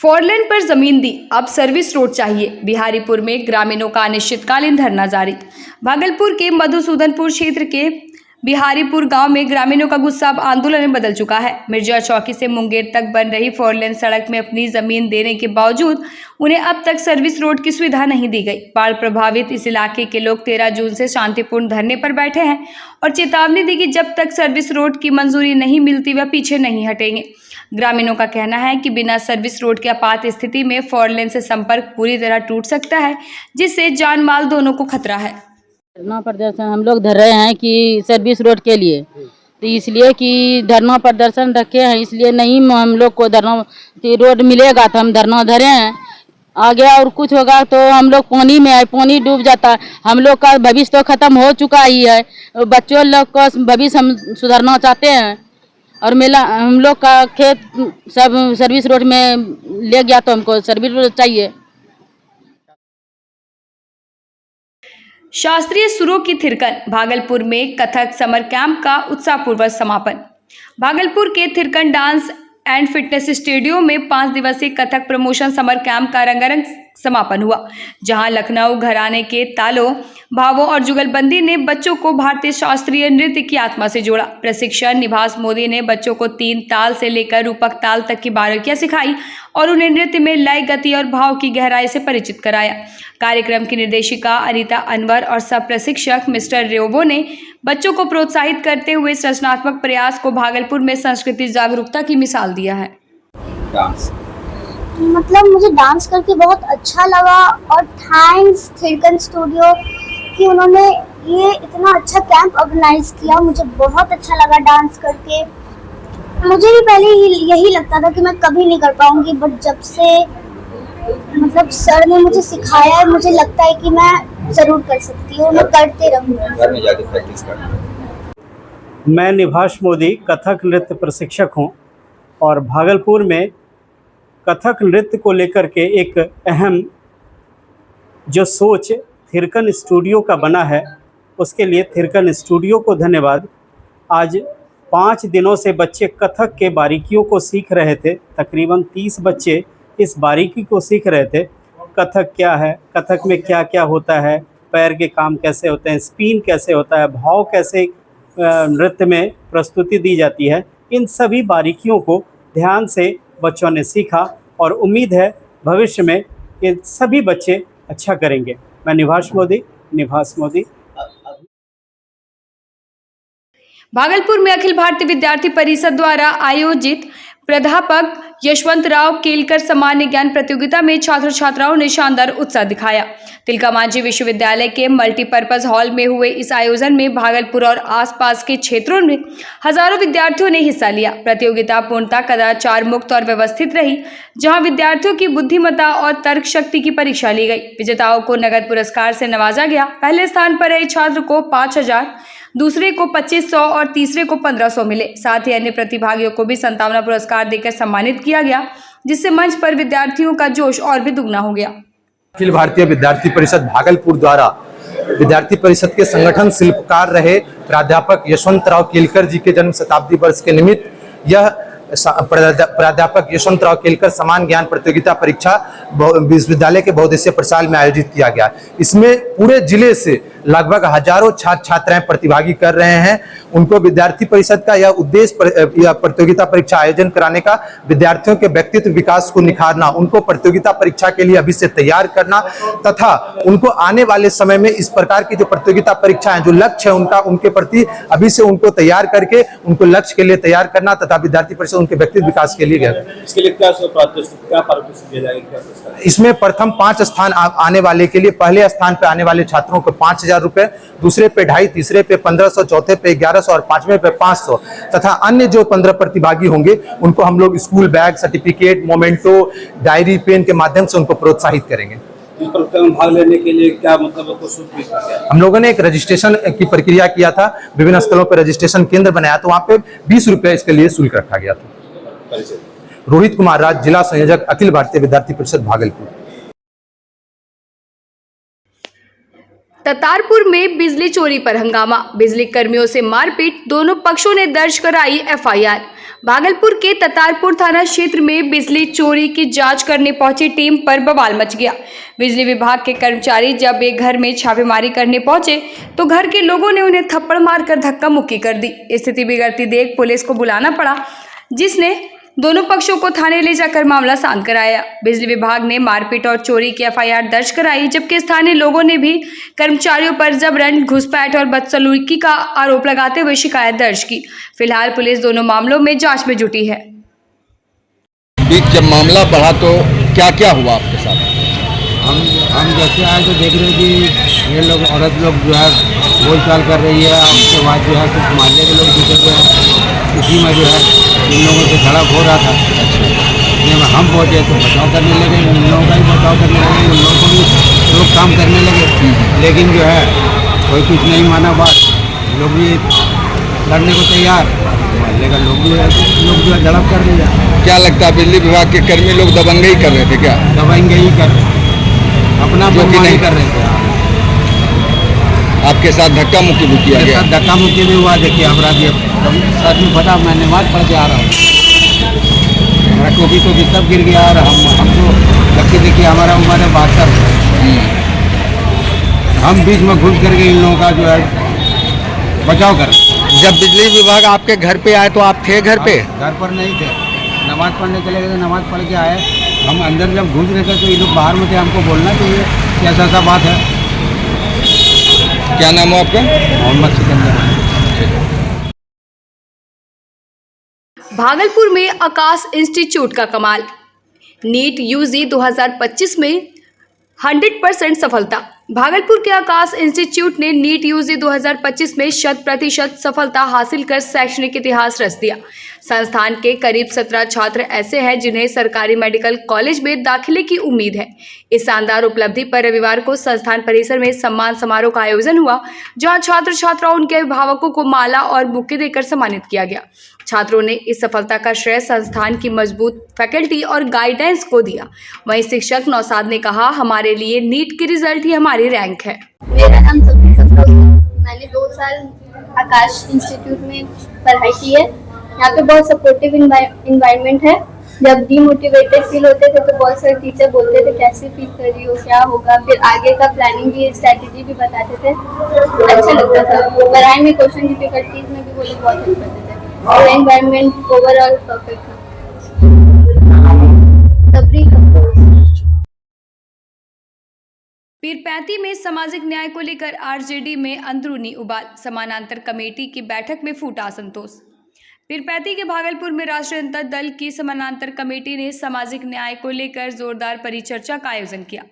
Four lane पर जमीन दी, अब सर्विस रोड चाहिए। बिहारीपुर में ग्रामीणों का अनिश्चितकालीन धरना जारी। भागलपुर के मधुसूदनपुर क्षेत्र के बिहारीपुर गांव में ग्रामीणों का गुस्सा अब आंदोलन में बदल चुका है। मिर्जा चौकी से मुंगेर तक बन रही फोरलेन सड़क में अपनी जमीन देने के बावजूद उन्हें अब तक सर्विस रोड की सुविधा नहीं दी गई। बाढ़ प्रभावित इस इलाके के लोग 13 जून से शांतिपूर्ण धरने पर बैठे हैं और चेतावनी दी कि जब तक सर्विस रोड की मंजूरी नहीं मिलती वह पीछे नहीं हटेंगे। ग्रामीणों का कहना है कि बिना सर्विस रोड के आपात स्थिति में फोरलेन से संपर्क पूरी तरह टूट सकता है, जिससे जान माल दोनों को खतरा है। धरना प्रदर्शन हम लोग धर रहे हैं कि सर्विस रोड के लिए, तो इसलिए कि धरना प्रदर्शन रखे हैं, इसलिए नहीं हम लोग को धरना रोड मिलेगा तो हम धरना धरे हैं। आगे और कुछ होगा तो हम लोग पानी में है, पानी डूब जाता है, हम लोग का भविष्य तो खत्म हो चुका ही है। बच्चों लोग का भविष्य हम सुधारना चाहते हैं और मेला हम लोग का खेत सब सर्विस रोड में ले गया तो हमको सर्विस रोड चाहिए। शास्त्रीय सुरों की थिरकन। भागलपुर में कथक समर कैंप का उत्साहपूर्वक समापन। भागलपुर के थिरकन डांस एंड फिटनेस स्टूडियो में 5 दिवसीय कथक प्रमोशन समर कैंप का रंगारंग समापन हुआ, जहां लखनऊ घराने के तालों, भावों और जुगलबंदी ने बच्चों को भारतीय शास्त्रीय नृत्य की आत्मा से जोड़ा। प्रशिक्षण निभास मोदी ने बच्चों को 3 ताल से लेकर रूपक ताल तक की बारीकियां सिखाई और उन्हें नृत्य में लय, गति और भाव की गहराई से परिचित कराया। कार्यक्रम की निर्देशिका अनीता अनवर और सह प्रशिक्षक मिस्टर रेवो ने बच्चों को प्रोत्साहित करते हुए इस रचनात्मक प्रयास को भागलपुर में संस्कृति जागरूकता की मिसाल दिया है। डांस मतलब मुझे डांस करके बहुत अच्छा लगा और थैंक्स थिरकन स्टूडियो कि उन्होंने ये इतना अच्छा कैंप ऑर्गेनाइज किया। मुझे बहुत अच्छा लगा डांस करके। मुझे भी पहले यही लगता था कि मैं कभी नहीं कर पाऊंगी, बट जब से मतलब सर ने मुझे सिखाया है, मुझे लगता है कि मैं जरूर कर सकती हूँ, मैं करते रहूँगी। घर में जाके प्रैक्टिस करना। मैं निभास मोदी कथक नृत्य प्रशिक्षक हूँ और भागलपुर में कथक नृत्य को लेकर के एक अहम जो सोच थिरकन स्टूडियो का बना है, उसके लिए थिरकन स्टूडियो को धन्यवाद। आज 5 दिनों से बच्चे कथक के बारीकियों को सीख रहे थे। तकरीबन 30 बच्चे इस बारीकी को सीख रहे थे। कथक क्या है, कथक में क्या क्या होता है, पैर के काम कैसे होते हैं, स्पिन कैसे होता है, भाव कैसे नृत्य में प्रस्तुति दी जाती है, इन सभी बारीकियों को ध्यान से बच्चों ने सीखा और उम्मीद है भविष्य में ये सभी बच्चे अच्छा करेंगे। मैं निभास मोदी। भागलपुर में अखिल भारतीय विद्यार्थी परिषद द्वारा आयोजित प्राध्यापक यशवंतराव केलकर सामान्य ज्ञान प्रतियोगिता में छात्र छात्राओं ने शानदार उत्साह दिखाया। तिलका मांझी विश्वविद्यालय के मल्टीपर्पज हॉल में हुए इस आयोजन में भागलपुर और आसपास के क्षेत्रों में हजारों विद्यार्थियों ने हिस्सा लिया। प्रतियोगिता पूर्णतः कदाचार मुक्त और व्यवस्थित रही, जहां विद्यार्थियों की बुद्धिमत्ता और तर्क शक्ति की परीक्षा ली गई। विजेताओं को नगद पुरस्कार से नवाजा गया। पहले स्थान पर रहे छात्र को 5,000, दूसरे को 2,500 और तीसरे को 1,500 मिले। साथ ही अन्य प्रतिभागियों को भी 57 पुरस्कार देकर सम्मानित किया गया, जिससे मंच पर विद्यार्थियों का जोश और भी दुगना हो गया। अखिल भारतीय विद्यार्थी परिषद भागलपुर द्वारा विद्यार्थी परिषद के संगठन शिल्पकार रहे प्राध्यापक यशवंतराव केलकर जी के जन्म शताब्दी वर्ष के निमित्त यह प्राध्यापक यशवंतराव केलकर समान ज्ञान प्रतियोगिता परीक्षा विश्वविद्यालय के बहुउद्देशीय प्रशाल में आयोजित किया गया। इसमें पूरे जिले से लगभग हजारों छात्र छात्राएं प्रतिभागी कर रहे हैं। उनको विद्यार्थी परिषद का यह उद्देश्य यह प्रतियोगिता परीक्षा आयोजन कराने का विद्यार्थियों के व्यक्तित्व विकास को निखारना, उनको प्रतियोगिता परीक्षा के लिए अभी से तैयार करना तथा उनको आने वाले समय में इस प्रकार की जो प्रतियोगिता परीक्षा है, जो लक्ष्य है उनका, उनके प्रति अभी से उनको तैयार करके उनको लक्ष्य के लिए तैयार करना तथा विद्यार्थी परिषद उनके व्यक्तित्व विकास के लिए गया। इसके लिए क्या पारितोषिक दिया जाएगा? इसमें प्रथम 5 स्थान आने वाले के लिए पहले स्थान पे आने वाले छात्रों को 5,000 रुपए, दूसरे पे 2,500, तीसरे पे 1,500, चौथे पे 1,100 और 5वें पे 500 तथा अन्य जो 15 प्रतिभागी होंगे उनको हम लोग school bag, certificate, memento, diary, pen के माध्यम से उनको प्रोत्साहित करेंगे। इस प्रतियोगिता में भाग लेने के लिए क्या मतलब हम लोगों ने एक रजिस्ट्रेशन की प्रक्रिया किया था। विभिन्न स्थलों पर रजिस्ट्रेशन केंद्र बनाया, तो वहाँ पे 20 रुपए इसके लिए शुल्क रखा गया था। रोहित कुमार राज, जिला संयोजक, अखिल भारतीय विद्यार्थी परिषद भागलपुर। ततारपुर में बिजली चोरी पर हंगामा, बिजली कर्मियों से मारपीट, दोनों पक्षों ने दर्ज कराई एफआईआर। भागलपुर के ततारपुर थाना क्षेत्र में बिजली चोरी की जांच करने पहुंची टीम पर बवाल मच गया। बिजली विभाग के कर्मचारी जब एक घर में छापेमारी करने पहुंचे तो घर के लोगों ने उन्हें थप्पड़ मारकर धक्का मुक्की कर दी। स्थिति बिगड़ती देख पुलिस को बुलाना पड़ा, जिसने दोनों पक्षों को थाने ले जाकर मामला शांत कराया। बिजली विभाग ने मारपीट और चोरी की एफआईआर दर्ज कराई, जबकि स्थानीय लोगों ने भी कर्मचारियों पर जबरन घुसपैठ और बदसलूकी का आरोप लगाते हुए शिकायत दर्ज की। फिलहाल पुलिस दोनों मामलों में जांच में जुटी है। बीच जब मामला बढ़ा तो क्या क्या हुआ आपके साथ? हम जैसे आए तो देख रहे कि ये लोग औरत लोग जो है बोलचाल कर रही है, उसके बाद जो है कुछ मोहल्ले के लोग जुटे हुए हैं, उसी में जो है इन लोगों से झड़प हो रहा था। जब हम पहुँचे तो बचाव करने लगे, इन लोगों का भी बचाव करने लगे, उन लोगों को भी लोग काम करने लगे, लेकिन जो है कोई कुछ नहीं माना बात, लोग भी लड़ने को तैयार, मोहल्ले का लोग जो है झड़प कर दिया। क्या लगता है बिजली विभाग के कर्मी लोग दबंगई कर रहे थे क्या? दबंगई कर रहे थे, अपना नहीं कर रहे थे। आपके साथ धक्का मुक्की भी किया गया? धक्का मुक्की भी हुआ। देखिए अपराधी सच में पता, मैं नमाज पढ़ के आ रहा हूँ, मेरा टोपी सब गिर गया और हमको लगती थी कि हमारा उम्र है 72। हम बीच में घुस करके इन लोगों का जो है बचाव कर। जब बिजली विभाग आपके घर पे आए तो आप थे घर पे? घर पर नहीं थे, नमाज पढ़ने चले गए थे, नमाज पढ़ के आए। हम अंदर जब घुस रहे थे तो ये लोग बाहर में थे, हमको बोलना चाहिए कि ऐसा ऐसा बात है। क्या नाम है आपका? मोहम्मद सिकंदर। भागलपुर में आकाश इंस्टीट्यूट का कमाल, नीट यूजी 2025 में 100% सफलता। भागलपुर के आकाश इंस्टीट्यूट ने नीट यूजी 2025 में 100% सफलता हासिल कर शैक्षणिक इतिहास रच दिया। संस्थान के करीब 17 छात्र ऐसे हैं जिन्हें सरकारी मेडिकल कॉलेज में दाखिले की उम्मीद है। इस शानदार उपलब्धि पर रविवार को संस्थान परिसर में सम्मान समारोह का आयोजन हुआ, जहां छात्र छात्राओं उनके अभिभावकों को माला और बुके देकर सम्मानित किया गया। छात्रों ने इस सफलता का श्रेय संस्थान की मजबूत फैकल्टी और गाइडेंस को दिया। वहीं शिक्षक नौसाद ने कहा, हमारे लिए नीट की रिजल्ट ही हमारी रैंक है। मेरा नाम मैंने 2 साल आकाश इंस्टीट्यूट में पढ़ाई की है। यहाँ पे बहुत सपोर्टिव इन्वायरमेंट है। जब डीमोटिवेटेड फील होते थे तो बहुत सारे टीचर बोलते थे कैसे फील कर रही हो, क्या होगा, फिर आगे का प्लानिंग भी, स्ट्रैटेजी भी बताते थे। अच्छा लगता था। पढ़ाई में क्वेश्चन डिफिकल्टीज में भी वो लोग बहुत हेल्प करते थे और एनवायरनमेंट ओवरऑल परफेक्ट था। पीरपैंती में सामाजिक न्याय को लेकर आरजेडी में अंदरूनी उबाल, समानांतर कमेटी की बैठक में फूटा असंतोष। पीरपैंती के भागलपुर में राष्ट्रीय जनता दल की समानांतर कमेटी ने सामाजिक न्याय को लेकर जोरदार परिचर्चा का आयोजन किया,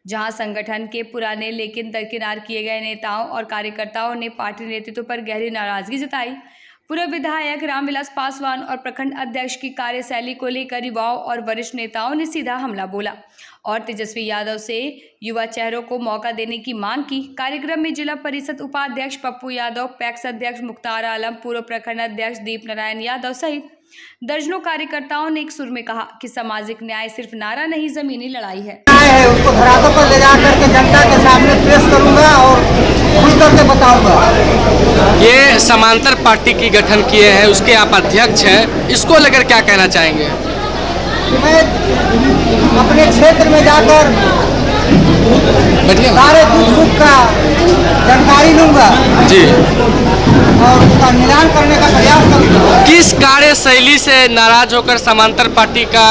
जहां संगठन के पुराने लेकिन दरकिनार किए गए नेताओं और कार्यकर्ताओं ने पार्टी नेतृत्व पर गहरी नाराजगी जताई। पूर्व विधायक रामविलास पासवान और प्रखंड अध्यक्ष की कार्यशैली को लेकर युवाओं और वरिष्ठ नेताओं ने सीधा हमला बोला और तेजस्वी यादव से युवा चेहरों को मौका देने की मांग की। कार्यक्रम में जिला परिषद उपाध्यक्ष पप्पू यादव, पैक्स अध्यक्ष मुख्तार आलम, पूर्व प्रखंड अध्यक्ष दीप नारायण यादव सहित दर्जनों कार्यकर्ताओं ने एक सुर में कहा कि सामाजिक न्याय सिर्फ नारा नहीं, जमीनी लड़ाई है। उसको धरातल पर ले जाकर के जनता के सामने पेश करूंगा और खुल करके बताऊंगा। ये समांतर पार्टी की गठन किए हैं, उसके आप अध्यक्ष हैं, इसको लेकर क्या कहना चाहेंगे? मैं अपने क्षेत्र में जाकर सारे दुख सुख का जानकारी लूंगा जी और उसका निदान करने का प्रयास करूंगा। किस कार्यशैली से नाराज होकर समांतर पार्टी का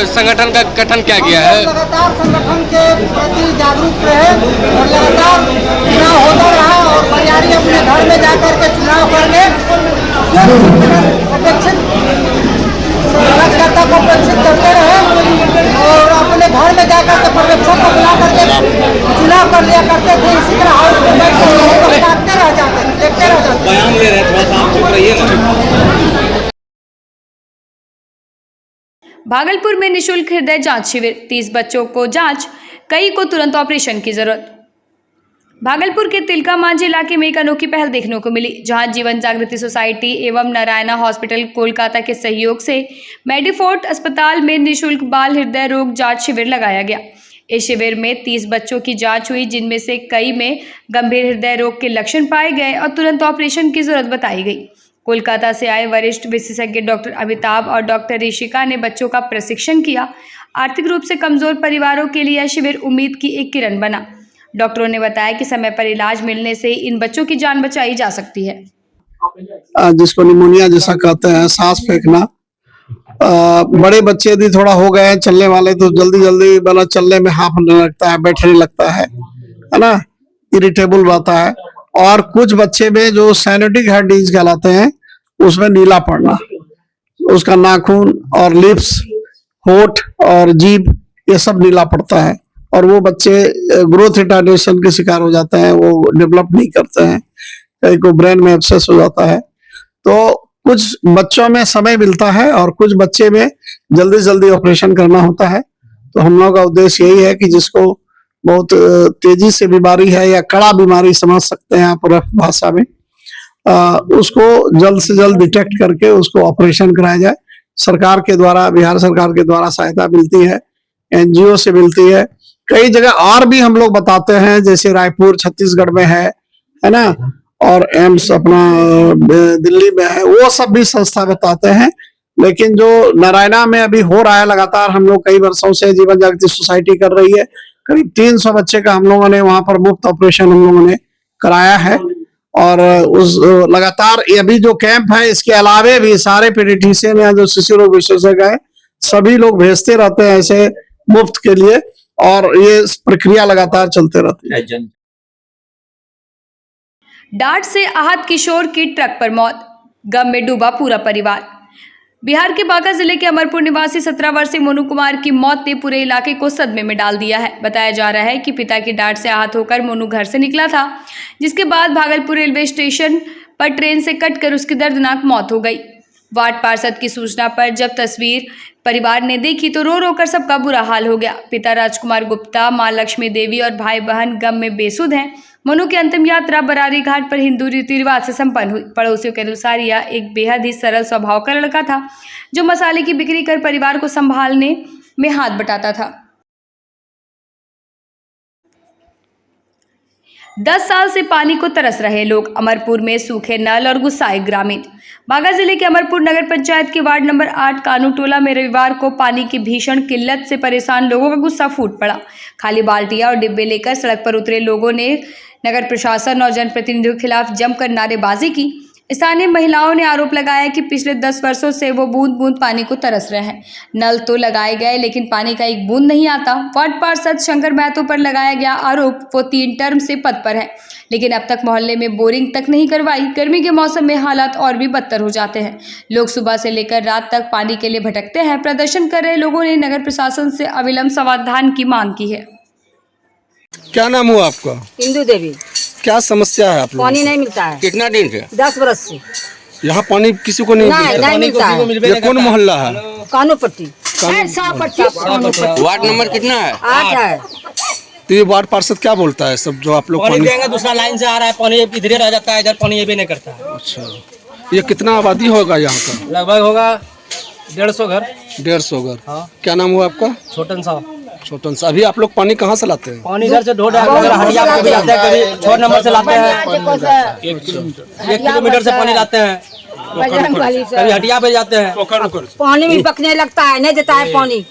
संगठन का गठन किया गया है? लगातार संगठन के प्रति जागरूक रहे और लगातार चुनाव होता रहा और परिवारी अपने घर में जाकर के चुनाव करने अपेक्षित कार्यकर्ता को अपेक्षित करते रहे और अपने घर में जाकर के पर्यवेक्षक को बुला करके चुनाव कर लिया करते थे। इसी तरह हाउस में देखते रह जाते थे। बयान ले रहे, थोड़ा सा आप चुप रहिए ना। भागलपुर में निःशुल्क हृदय जांच शिविर, 30 बच्चों को जांच, कई को तुरंत ऑपरेशन की जरूरत। भागलपुर के तिलका मांझी इलाके में एक अनोखी पहल देखने को मिली, जहां जीवन जागृति सोसाइटी एवं नारायणा हॉस्पिटल कोलकाता के सहयोग से मेडिफोर्ट अस्पताल में निःशुल्क बाल हृदय रोग जांच शिविर लगाया गया। इस शिविर में 30 बच्चों की जांच हुई, जिनमें से कई में गंभीर हृदय रोग के लक्षण पाए गए और तुरंत ऑपरेशन की जरूरत बताई गई। कोलकाता से आए वरिष्ठ विशेषज्ञ डॉक्टर अमिताभ और डॉक्टर ऋषिका ने बच्चों का प्रशिक्षण किया। आर्थिक रूप से कमजोर परिवारों के लिए यह शिविर उम्मीद की एक किरण बना। डॉक्टरों ने बताया कि समय पर इलाज मिलने से इन बच्चों की जान बचाई जा सकती है। जिसको निमोनिया जैसा कहते हैं, सांस फेंकना, बड़े बच्चे यदि थोड़ा हो गए चलने वाले तो जल्दी मतलब चलने में हांफने लगता है, बैठने लगता है ना, इरिटेबल रहता है। और कुछ बच्चे में जो साइनेटिक हार्ट डिजीज कहलाते हैं, उसमें नीला पड़ना, उसका नाखून और लिप्स, होठ और जीभ ये सब नीला पड़ता है और वो बच्चे ग्रोथ रिटार्डेशन के शिकार हो जाते हैं, वो डेवलप नहीं करते हैं, कहीं को ब्रेन में एब्सेस हो जाता है। तो कुछ बच्चों में समय मिलता है और कुछ बच्चे में जल्दी ऑपरेशन करना होता है। तो हम लोग का उद्देश्य यही है कि जिसको बहुत तेजी से बीमारी है या कड़ा बीमारी समझ सकते हैं आप रफ भाषा में, उसको जल्द से जल्द डिटेक्ट करके उसको ऑपरेशन कराया जाए। सरकार के द्वारा, बिहार सरकार के द्वारा सहायता मिलती है, एनजीओ से मिलती है, कई जगह और भी हम लोग बताते हैं, जैसे रायपुर छत्तीसगढ़ में है ना, और एम्स अपना दिल्ली में है, वो सब भी संस्था बताते हैं। लेकिन जो नारायणा में अभी हो रहा है लगातार, हम लोग कई वर्षों से जीवन जागृति सोसाइटी कर रही है, करीब 300 बच्चे का हम लोगों ने वहां पर मुफ्त ऑपरेशन हम लोगों ने कराया है। और उस लगातार ये अभी जो कैंप है, इसके अलावे भी सारे पीडियाट्रिशियन या जो शिशु रोग विशेषज्ञ है, सभी लोग भेजते रहते हैं ऐसे मुफ्त के लिए, और ये प्रक्रिया लगातार चलते रहती है। डांट से आहत किशोर की ट्रक पर मौत, गम में डूबा पूरा परिवार। बिहार के बांका जिले के अमरपुर निवासी 17 वर्षीय मोनू कुमार की मौत ने पूरे इलाके को सदमे में डाल दिया है। बताया जा रहा है कि पिता की डांट से आहत होकर मोनू घर से निकला था, जिसके बाद भागलपुर रेलवे स्टेशन पर ट्रेन से कटकर उसकी दर्दनाक मौत हो गई। वार्ड पार्षद की सूचना पर जब तस्वीर परिवार ने देखी तो रो रो कर सबका बुरा हाल हो गया। पिता राजकुमार गुप्ता, मां लक्ष्मी देवी और भाई बहन गम में बेसुध हैं। मोनू की अंतिम यात्रा बरारी घाट पर हिंदू रीति रिवाज से संपन्न हुई। पड़ोसियों के अनुसार यह एक बेहद ही सरल स्वभाव का लड़का था, जो मसाले की बिक्री कर परिवार को संभालने में हाथ बटाता था। 10 साल से पानी को तरस रहे लोग, अमरपुर में सूखे नल और गुस्साए ग्रामीण। बांका जिले के अमरपुर नगर पंचायत के वार्ड नंबर 8 कानू टोला में रविवार को पानी की भीषण किल्लत से परेशान लोगों का गुस्सा फूट पड़ा। खाली बाल्टियां और डिब्बे लेकर सड़क पर उतरे लोगों ने नगर प्रशासन और जनप्रतिनिधियों के खिलाफ जमकर नारेबाजी की। स्थानीय महिलाओं ने आरोप लगाया कि पिछले 10 वर्षों से वो बूंद बूंद पानी को तरस रहे हैं। नल तो लगाए गए लेकिन पानी का एक बूंद नहीं आता। वार्ड पार्षद शंकर महतो पर लगाया गया आरोप, वो 3 टर्म से पद पर है, लेकिन अब तक मोहल्ले में बोरिंग तक नहीं करवाई। गर्मी के मौसम में हालात और भी बदतर हो जाते हैं। लोग सुबह से लेकर रात तक पानी के लिए भटकते हैं। प्रदर्शन कर रहे लोगों ने नगर प्रशासन से अविलंब समाधान की मांग की है। क्या नाम हुआ आपका? इंदू देवी। क्या समस्या है आप लोगों पानी नहीं मिलता है। कितना दिन से? 10 बरस से यहाँ पानी किसी को नहीं मिलता है। ये कौन मोहल्ला है? कानूपट्टी। वार्ड नंबर कितना है? 8 है। तो ये वार्ड पार्षद क्या बोलता है सब, जो आप लोग पानी देंगे दूसरा लाइन से आ रहा है, पानी इधर रह जाता है, इधर पानी ये भी नहीं करता है। अच्छा, ये कितना आबादी होगा यहाँ का? लगभग होगा 150 घर। 150 घर। हाँ। क्या नाम हुआ आपका? छोटन सा। छोटन सा। अभी आप लोग पानी कहाँ से लाते हैं? पानी इधर से ढोड हटिया पे भी लाते हैं, कभी 6 नंबर से लाते हैं, 1 किलोमीटर से पानी लाते हैं, कभी हटिया पे जाते हैं। पानी भी पकने लगता है, नहीं देता है पानी।